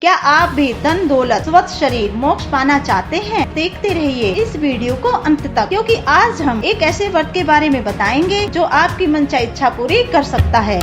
क्या आप भी धन दौलत स्वस्थ शरीर मोक्ष पाना चाहते हैं? देखते रहिए इस वीडियो को अंत तक, क्योंकि आज हम एक ऐसे व्रत के बारे में बताएंगे जो आपकी मनचाही इच्छा पूरी कर सकता है।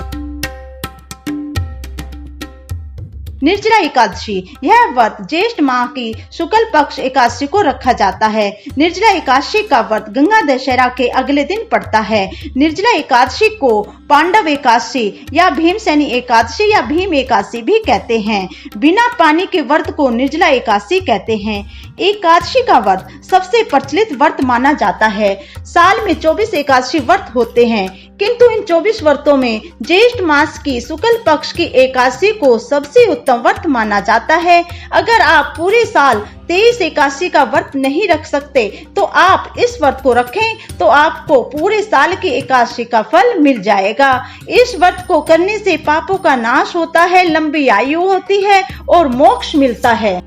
निर्जला एकादशी, यह व्रत ज्येष्ठ माह की शुक्ल पक्ष एकादशी को रखा जाता है। निर्जला एकादशी का व्रत गंगा दशहरा के अगले दिन पड़ता है। निर्जला एकादशी को पांडव एकादशी या भीमसेनी एकादशी या भीम एकादशी भी कहते हैं। बिना पानी के व्रत को निर्जला एकादशी कहते हैं। एकादशी का व्रत सबसे प्रचलित व्रत माना जाता है। साल में 24 एकादशी व्रत होते हैं, किंतु इन 24 व्रतों में ज्येष्ठ मास की शुक्ल पक्ष की एकादशी को सबसे उत्तम व्रत माना जाता है। अगर आप पूरे साल 23 एकादशी का व्रत नहीं रख सकते तो आप इस व्रत को रखें तो आपको पूरे साल की एकादशी का फल मिल जाएगा। इस व्रत को करने से पापों का नाश होता है, लंबी आयु होती है और मोक्ष मिलता है।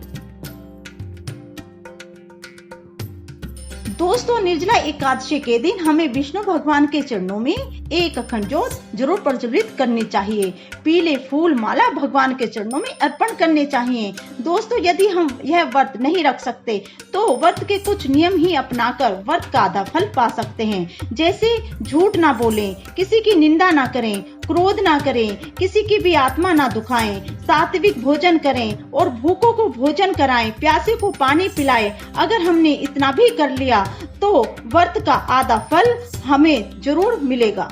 दोस्तों, निर्जला एकादशी के दिन हमें विष्णु भगवान के चरणों में एक अखंड ज्योत जरूर प्रज्वलित करनी चाहिए। पीले फूल माला भगवान के चरणों में अर्पण करने चाहिए। दोस्तों, यदि हम यह व्रत नहीं रख सकते तो व्रत के कुछ नियम ही अपनाकर व्रत का आधा फल पा सकते हैं। जैसे झूठ ना बोलें, किसी की निंदा ना करें, क्रोध ना करें, किसी की भी आत्मा ना दुखाएं, सात्विक भोजन करें और भूखों को भोजन कराएं, प्यासे को पानी पिलाएं। अगर हमने इतना भी कर लिया तो व्रत का आधा फल हमें जरूर मिलेगा।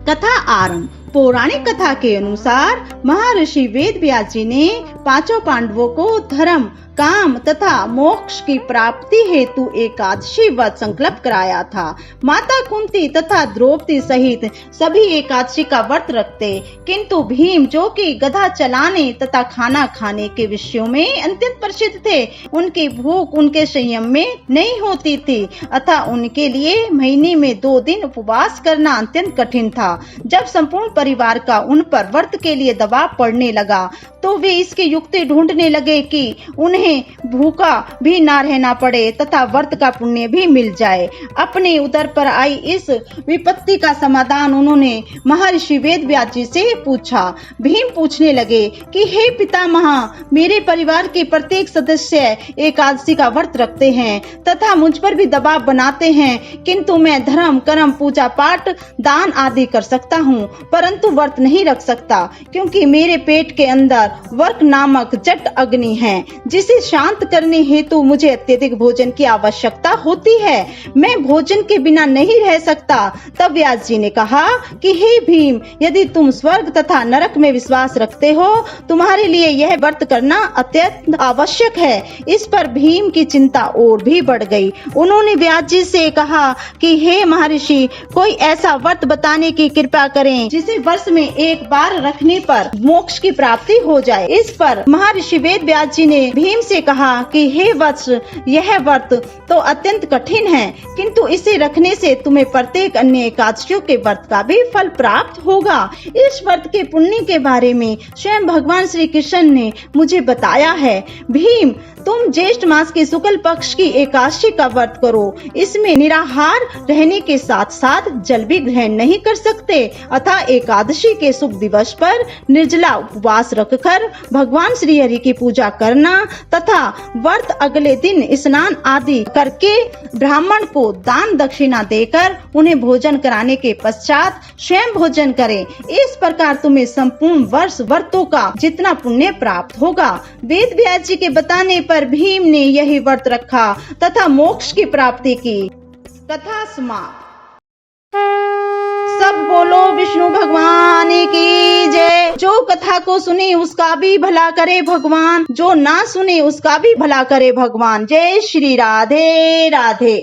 कथा आरंभ। पौराणिक कथा के अनुसार महर्षि वेद व्यास जी ने पांचों पांडवों को धर्म, काम तथा मोक्ष की प्राप्ति हेतु एकादशी व्रत संकल्प कराया था। माता कुंती तथा द्रौपदी सहित सभी एकादशी का व्रत रखते, किंतु भीम, जो कि गधा चलाने तथा खाना खाने के विषयों में अत्यंत प्रसिद्ध थे, उनकी भूख उनके संयम में नहीं होती थी, अतः उनके लिए महीने में 2 दिन उपवास करना अत्यंत कठिन था। जब संपूर्ण परिवार का उन पर व्रत के लिए दबाव पड़ने लगा तो वे इसकी युक्ति ढूंढने लगे कि उन्हें भूखा भी ना रहना पड़े तथा व्रत का पुण्य भी मिल जाए। अपने उदर पर आई इस विपत्ति का समाधान उन्होंने महर्षि वेद व्यास जी से पूछा। भीम पूछने लगे कि हे पितामह, मेरे परिवार के प्रत्येक सदस्य एकादशी का व्रत रखते हैं तथा मुझ पर भी दबाव बनाते हैं, किंतु मैं धर्म, कर्म, पूजा पाठ, दान आदि कर सकता हूँ, परंतु व्रत नहीं रख सकता, क्योंकि मेरे पेट के अंदर वर्क नामक जट अग्नि है, जिसे शांत करने हेतु मुझे अत्यधिक भोजन की आवश्यकता होती है। मैं भोजन के बिना नहीं रह सकता। तब व्यास जी ने कहा कि हे भीम, यदि तुम स्वर्ग तथा नरक में विश्वास रखते हो, तुम्हारे लिए यह व्रत करना अत्यंत आवश्यक है। इस पर भीम की चिंता और भी बढ़ गई। उन्होंने व्यास जी से कहा कि हे महर्षि, कोई ऐसा व्रत बताने की कृपा करें जिसे वर्ष में एक बार रखने पर मोक्ष की प्राप्ति हो जाए। इस पर महर्षि वेद व्यास जी ने भीम से कहा कि हे वत्स, यह व्रत तो अत्यंत कठिन है, किंतु इसे रखने से तुम्हें प्रत्येक अन्य एकादशियों के व्रत का भी फल प्राप्त होगा। इस व्रत के पुण्य के बारे में स्वयं भगवान श्री कृष्ण ने मुझे बताया है। भीम, तुम ज्येष्ठ मास के शुक्ल पक्ष की एकादशी का व्रत करो। इसमें निराहार रहने के साथ साथ जल भी ग्रहण नहीं कर सकते, अतः एकादशी के शुभ दिवस पर निर्जला उपवास रखकर भगवान श्री हरि की पूजा करना तथा व्रत अगले दिन स्नान आदि करके ब्राह्मण को दान दक्षिणा देकर उन्हें भोजन कराने के पश्चात स्वयं भोजन करें। इस प्रकार तुम्हें संपूर्ण वर्ष व्रतों का जितना पुण्य प्राप्त होगा। वेद व्यास जी के बताने पर भीम ने यही व्रत रखा तथा मोक्ष की प्राप्ति की। कथा समाप्त। सब बोलो विष्णु भगवान की जय। जो कथा को सुने उसका भी भला करे भगवान, जो ना सुने उसका भी भला करे भगवान। जय श्री राधे राधे।